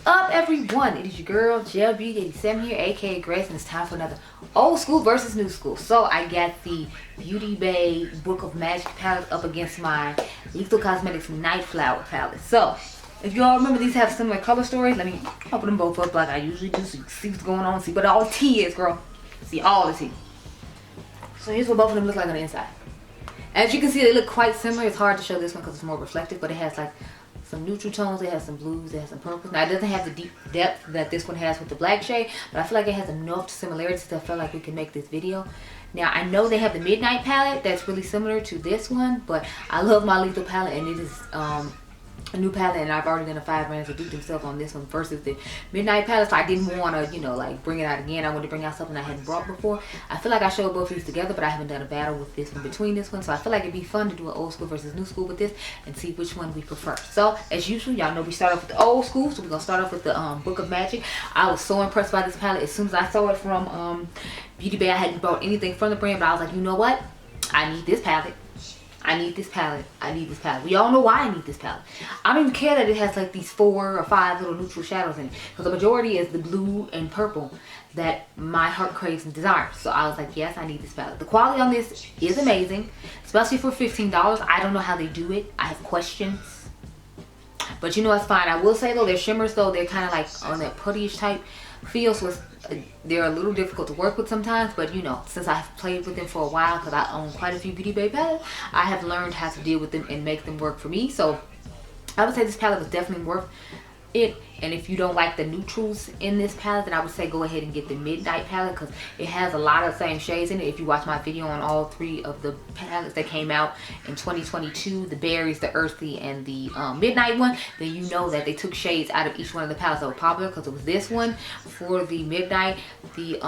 up, everyone? It is your girl GLBeauty 87 here, aka Grace, and it's time for another old school versus new school. So I got the Beauty Bay Book of Magic palette up against my Lethal Cosmetics Night Flower palette. So if you all remember, these have similar color stories. Let me open them both up like I usually do so you can see what's going on, see what all the tea is, girl. See all the tea. So here's what both of them look like on the inside. As you can see, they look quite similar. It's hard to show this one because it's more reflective, but it has like some neutral tones, it has some blues, it has some purples. Now it doesn't have the deep depth that this one has with the black shade, but I feel like it has enough similarities that I feel like we can make this video. Now I know they have the Midnight palette that's really similar to this one, but I love my Lethal palette, and it is a new palette, and I've already done a 5 brands to do themselves on this one versus the Midnight palette, so I didn't want to, you know, like bring it out again. I wanted to bring out something I hadn't brought before. I feel like I showed both of these together, but I haven't done a battle with this one between this one, so I feel like it'd be fun to do an old school versus new school with this and see which one we prefer. So as usual, y'all know we start off with the old school, so we're gonna start off with the Book of Magic. I was so impressed by this palette as soon as I saw it from Beauty Bay. I hadn't bought anything from the brand, but I was like, you know what, I need this palette. I need this palette. I need this palette. We all know why I need this palette. I don't even care that it has like these 4 or 5 little neutral shadows in it, because the majority is the blue and purple that my heart craves and desires. So I was like, yes, I need this palette. The quality on this is amazing, especially for $15. I don't know how they do it. I have questions, but you know, it's fine. I will say though, their shimmers though, they're kind of like on that puttyish type feel, so they're a little difficult to work with sometimes, but you know, since I've played with them for a while, because I own quite a few Beauty Bay palettes, I have learned how to deal with them and make them work for me. So I would say this palette was definitely worth it. And if you don't like the neutrals in this palette, then I would say go ahead and get the Midnight palette, because it has a lot of the same shades in it. If you watch my video on all 3 of the palettes that came out in 2022, the berries, the earthy, and the Midnight one, then you know that they took shades out of each one of the palettes that were popular, because it was this one for the Midnight, the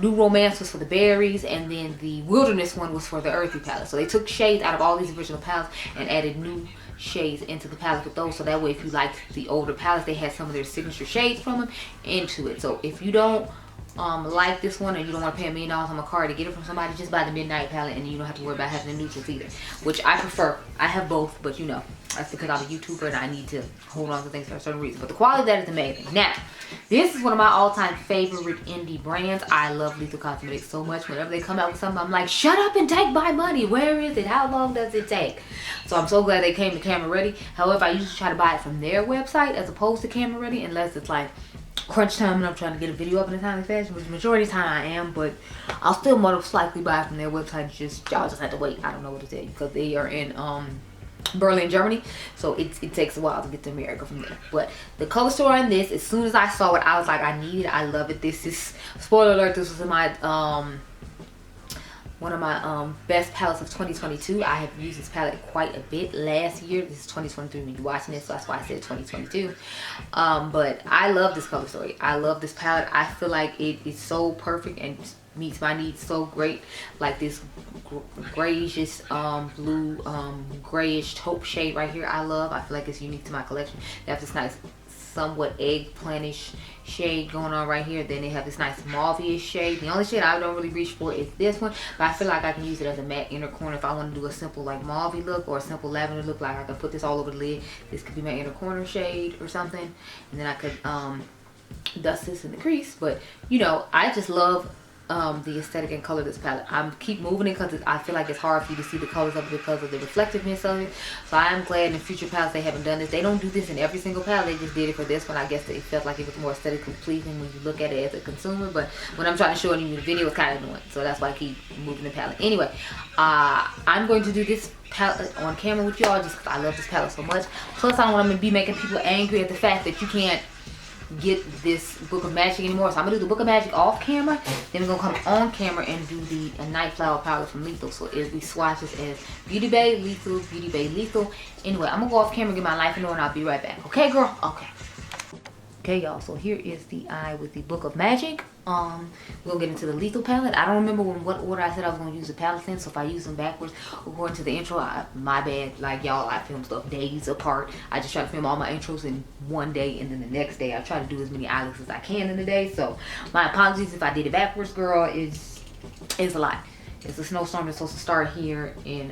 New Romance was for the berries, and then the Wilderness one was for the earthy palette. So they took shades out of all these original palettes and added new shades into the palette with those, so that way if you like the older palettes, they had some of their signature shades from them into it. So if you don't like this one and you don't want to pay $1 million on a card to get it from somebody, just buy the Midnight palette and you don't have to worry about having the neutrals either, which I prefer. I have both, but you know, that's because I'm a YouTuber and I need to hold on to things for a certain reason. But the quality of that is amazing. Now, this is one of my all-time favorite indie brands. I love Lethal Cosmetics so much. Whenever they come out with something, I'm like, shut up and take my money. Where is it? How long does it take? So I'm so glad they came to Camera Ready. However, I usually try to buy it from their website as opposed to Camera Ready, unless it's like crunch time and I'm trying to get a video up in a timely fashion, which the majority of the time I am, but I'll still most likely buy it from their website. Y'all just have to wait. I don't know what to tell you, because they are in Berlin, Germany, so it takes a while to get to America from there. But the color story on this, as soon as I saw it, I was like, I need it. I love it. This is, spoiler alert, this was in my one of my best palettes of 2022. I have used this palette quite a bit last year. This is 2023 when you're watching this, so that's why I said 2022. But I love this color story. I love this palette. I feel like it is so perfect and meets my needs so great. Like this grayish blue grayish taupe shade right here, I love. I feel like it's unique to my collection. They have this nice somewhat eggplantish shade going on right here. Then they have this nice mauve-ish shade. The only shade I don't really reach for is this one, but I feel like I can use it as a matte inner corner if I want to do a simple like mauve look or a simple lavender look. Like I can put this all over the lid. This could be my inner corner shade or something, and then I could dust this in the crease. But you know, I just love the aesthetic and color of this palette. I keep moving it because I feel like it's hard for you to see the colors of it because of the reflectiveness of it. So I am glad in future palettes they haven't done this. They don't do this in every single palette. They just did it for this one. I guess they felt like it was more aesthetically pleasing when you look at it as a consumer. But when I'm trying to show you the video, it's kind of annoying. So that's why I keep moving the palette. Anyway, I'm going to do this palette on camera with y'all just because I love this palette so much. Plus, I don't want to be making people angry at the fact that you can't get this Book of Magic anymore. So I'm gonna do the Book of Magic off camera, then we're gonna come on camera and do the Night Flower palette from Lethal. So it'll be swatches as Beauty Bay, Lethal, Beauty Bay, Lethal. Anyway, I'm gonna go off camera, get my life in order, and I'll be right back. Okay, girl? Okay. Okay, y'all, so here is the eye with the Book of Magic. We'll get into the Lethal palette. I don't remember what order I said I was going to use the palettes in, so if I use them backwards according to the intro, my bad. Like, y'all, I film stuff days apart. I just try to film all my intros in one day, and then the next day I try to do as many eye looks as I can in a day. So my apologies if I did it backwards, girl. It's a lot. It's a snowstorm that's supposed to start here in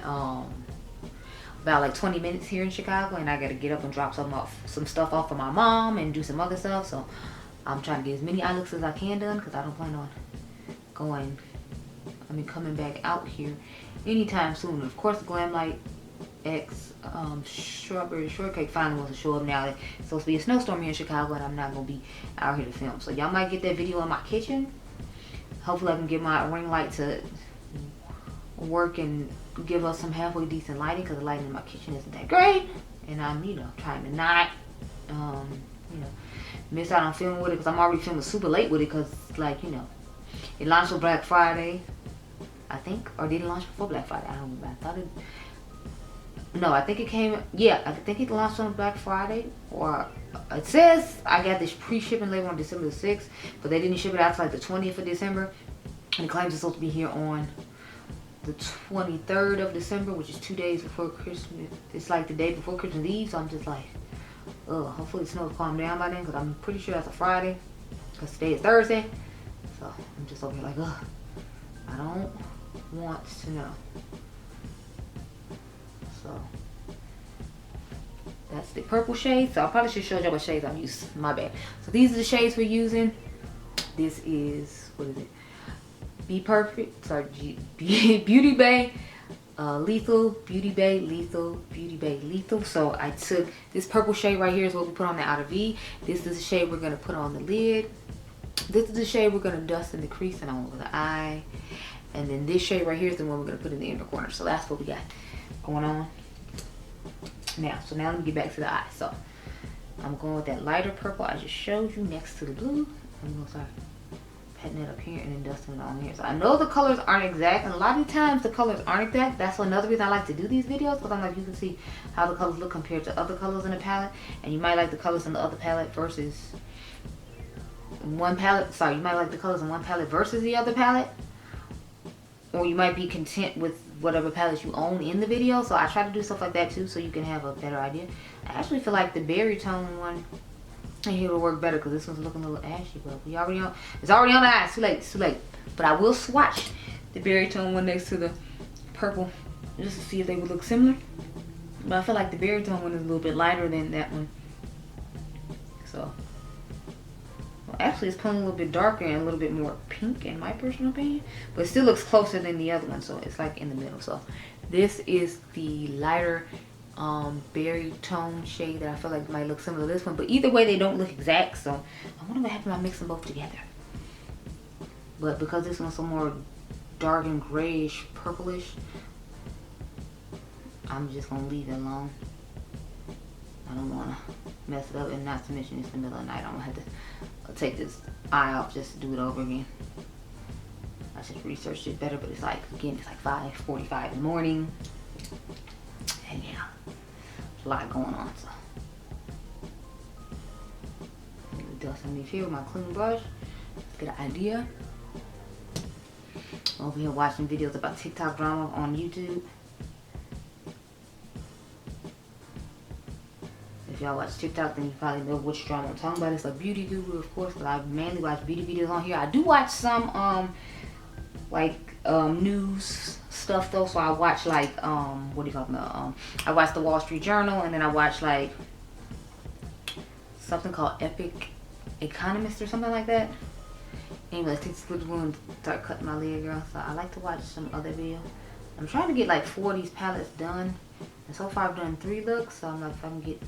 about like 20 minutes here in Chicago, and I gotta get up and drop some stuff off for my mom and do some other stuff. So I'm trying to get as many eye looks as I can done, because I don't plan on coming back out here anytime soon. Of course, the Glam Light X Strawberry Shortcake finally wants to show up now. It's supposed to be a snowstorm here in Chicago, and I'm not gonna be out here to film. So y'all might get that video in my kitchen. Hopefully I can get my ring light to work and give us some halfway decent lighting, because the lighting in my kitchen isn't that great, and I'm trying to not miss out on filming with it, because I'm already filming super late with it, because like it launched on Black Friday, I think, or did it launch before Black Friday? I don't remember. I think it came, yeah, I think it launched on Black Friday, or it says I got this pre-shipping label on December the 6th, but they didn't ship it out to like the 20th of December, and it claims it's supposed to be here on the 23rd of December, which is 2 days before Christmas. It's like the day before Christmas Eve, so I'm just like, hopefully the snow will calm down by then, because I'm pretty sure that's a Friday, because today is Thursday. So I'm just over here like, I don't want to know. So that's the purple shade. So I probably should show you what shades I'm using. My bad. So these are the shades we're using. This is, what is it? Be Perfect. Sorry, Beauty Bay. Lethal, Beauty Bay, Lethal, Beauty Bay, Lethal. So I took this purple shade right here is what we put on the outer V. This is the shade we're gonna put on the lid. This is the shade we're gonna dust in the crease and on over the eye. And then this shade right here is the one we're gonna put in the inner corner. So that's what we got going on now. So now let me get back to the eye. So I'm going with that lighter purple I just showed you next to the blue. I'm gonna start patting it up here and then dusting it on here. So I know the colors aren't exact, and a lot of times the colors aren't exact. That's another reason I like to do these videos, because I'm like, you can see how the colors look compared to other colors in the palette, and you might like the colors in the other palette versus one palette. Sorry, you might like the colors in one palette versus the other palette, or you might be content with whatever palette you own in the video. So I try to do stuff like that too, so you can have a better idea. I actually feel like the berry tone one here will work better, because this one's looking a little ashy, but we already on, it's already on the eye. It's too late, it's too late. But I will swatch the berry tone one next to the purple just to see if they would look similar. But I feel like the berry tone one is a little bit lighter than that one. So well, actually it's pulling a little bit darker and a little bit more pink in my personal opinion, but it still looks closer than the other one, so it's like in the middle. So this is the lighter berry tone shade that I feel like might look similar to this one, but either way they don't look exact. So I wonder what happens if I mix them both together. But because this one's some more dark and grayish purplish, I'm just gonna leave it alone. I don't want to mess it up, and not to mention it's the middle of the night. I'm gonna have to take this eye off just to do it over again. I just researched it better, but it's like, again, it's like 5:45 in the morning, and yeah, there's a lot going on. So I'm gonna dust underneath here with my clean brush. Let's get an idea. I'm over here watching videos about TikTok drama on YouTube. If y'all watch TikTok, then you probably know which drama I'm talking about. It's a beauty guru, of course, but I mainly watch beauty videos on here. I do watch some news stuff though. So I watch like what do you call them? I watch the Wall Street Journal, and then I watch like something called Epic Economist or something like that. Anyway, let's take this little one and start cutting my lid, girl. So I like to watch some other videos. I'm trying to get like 4 of these palettes done, and so far I've done 3 looks. So I'm like, if I can get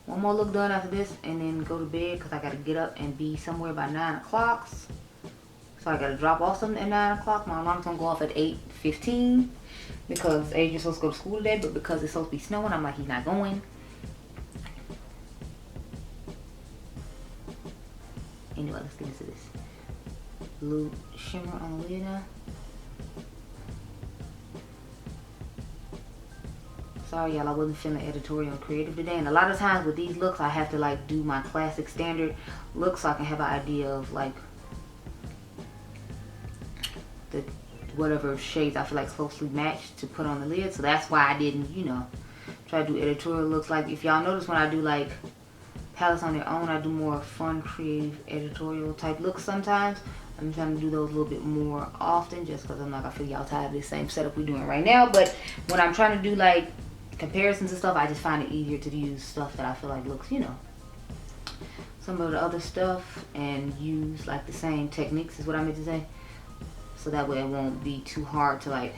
one more look done after this and then go to bed, because I got to get up and be somewhere by 9 o'clock. So I got to drop off something at 9 o'clock. My alarm's going to go off at 8:15 because Adrian's supposed to go to school today, but because it's supposed to be snowing, I'm like, he's not going. Anyway, let's get into this blue shimmer on the lid now. Sorry y'all, I wasn't feeling editorial and creative today, and a lot of times with these looks I have to like do my classic standard look so I can have an idea of like the whatever shades I feel like closely matched to put on the lid. So that's why I didn't, you know, try to do editorial looks. Like if y'all notice when I do like palettes on their own, I do more fun, creative, editorial type looks sometimes. I'm trying to do those a little bit more often, just because I'm not gonna feel y'all tired of the same setup we're doing right now. But when I'm trying to do like comparisons and stuff, I just find it easier to use stuff that I feel like looks, you know, some of the other stuff, and use like the same techniques is what I meant to say. So that way it won't be too hard to like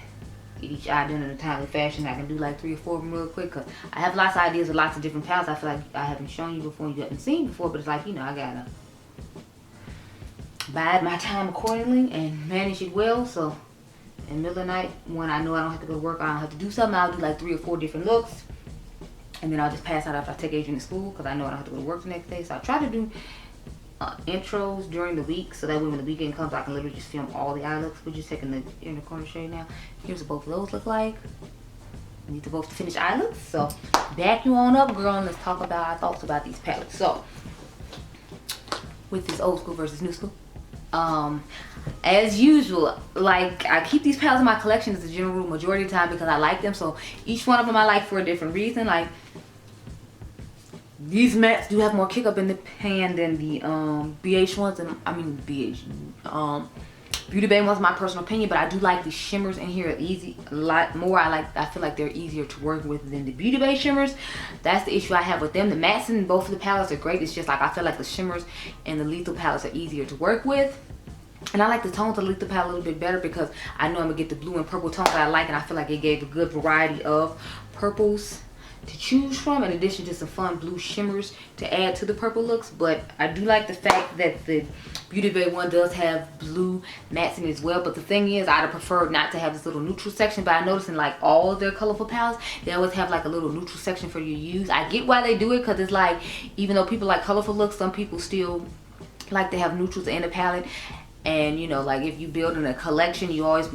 get each eye done in a timely fashion. I can do like 3 or 4 of them real quick, cause I have lots of ideas of lots of different palettes. I feel like I haven't shown you before, you haven't seen before, but it's like, you know, I gotta bide my time accordingly and manage it well. So in the middle of the night, when I know I don't have to go to work, I don't have to do something, I'll do like 3 or 4 different looks, and then I'll just pass out after I take Adrian to school, because I know I don't have to go to work the next day. So I try to do intros during the week, so that way when the weekend comes I can literally just film all the eye looks. We're just taking the inner corner shade now. Here's what both of those look like. We need to both finish eye looks. So back you on up, girl, and let's talk about our thoughts about these palettes. So with this old school versus new school, as usual, like I keep these palettes in my collection as a general rule majority of the time because I like them. So each one of them I like for a different reason. Like these mattes do have more kick up in the pan than the BH ones, and I mean BH Beauty Bay ones, my personal opinion. But I do like the shimmers in here a lot more. I feel like they're easier to work with than the Beauty Bay shimmers. That's the issue I have with them. The mattes in both of the palettes are great. It's just like I feel like the shimmers and the Lethal palettes are easier to work with. And I like the tones of the Lethal palette a little bit better because I know I'm gonna get the blue and purple tones that I like, and I feel like it gave a good variety of purples to choose from, in addition to some fun blue shimmers to add to the purple looks. But I do like the fact that the Beauty Bay one does have blue mattes in it as well. But the thing is, I'd have preferred not to have this little neutral section. But I noticed in like all of their colorful palettes, they always have like a little neutral section for you to use. I get why they do it, because it's like, even though people like colorful looks, some people still like to have neutrals in the palette. And you know, like if you build in a collection, you always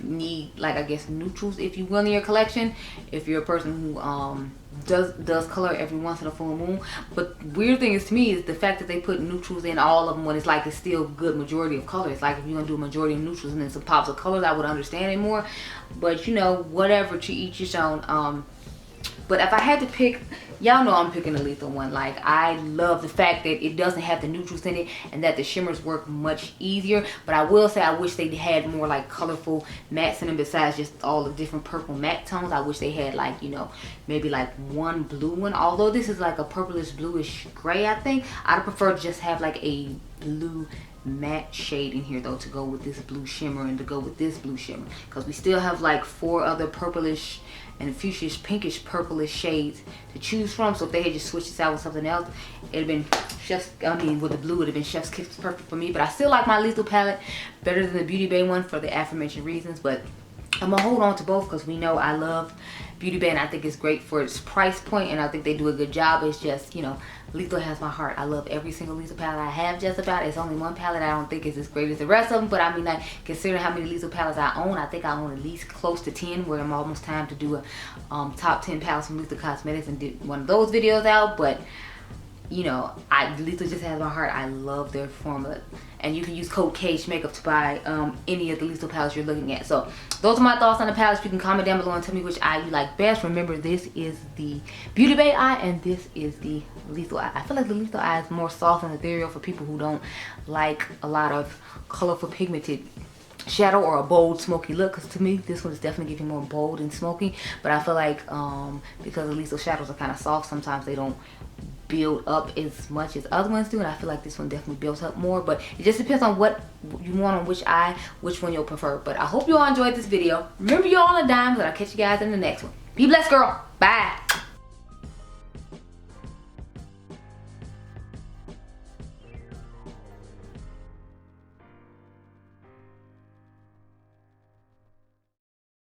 need, like, I guess, neutrals if you will in your collection, if you're a person who does color every once in a full moon. But weird thing is to me is the fact that they put neutrals in all of them when it's like it's still good majority of colors. Like if you're gonna do a majority of neutrals and then some pops of colors, I would understand it more. But you know, whatever, to each his own. But if I had to pick, y'all know I'm picking the Lethal one. Like, I love the fact that it doesn't have the neutrals in it and that the shimmers work much easier. But I will say I wish they had more like colorful mattes in them besides just all the different purple matte tones. I wish they had, like, you know, maybe like one blue one. Although this is like a purplish bluish gray, I think. I'd prefer to just have like a blue matte shade in here though, to go with this blue shimmer and to go with this blue shimmer, because we still have like 4 other purplish and fuchsia's pinkish purplish shades to choose from. So if they had just switched this out with something else, it'd have been chef's, I mean with the blue, it'd have been chef's kiss perfect for me. But I still like my Lethal palette better than the Beauty Bay one for the aforementioned reasons. But I'm gonna hold on to both because we know I love Beauty Bay and I think it's great for its price point, and I think they do a good job. It's just, you know, Lethal has my heart. I love every single Lethal palette I have just about. It's only one palette I don't think is as great as the rest of them, but I mean, like, considering how many Lethal palettes I own, I think I own at least close to 10, where I'm almost time to do a top 10 palettes from Lethal Cosmetics and did one of those videos out. But you know, Lethal just has my heart. I love their formula. And you can use code Cage Makeup to buy any of the Lethal palettes you're looking at. So those are my thoughts on the palettes. You can comment down below and tell me which eye you like best. Remember, this is the Beauty Bay eye and this is the Lethal eye. I feel like the Lethal eye is more soft and ethereal for people who don't like a lot of colorful pigmented shadow or a bold smoky look, because to me this one is definitely giving more bold and smoky. But I feel like because the Lethal shadows are kind of soft, sometimes they don't build up as much as other ones do, and I feel like this one definitely builds up more. But it just depends on what you want on which eye, which one you'll prefer. But I hope you all enjoyed this video. Remember, you all are diamonds, and I'll catch you guys in the next one. Be blessed, girl. Bye.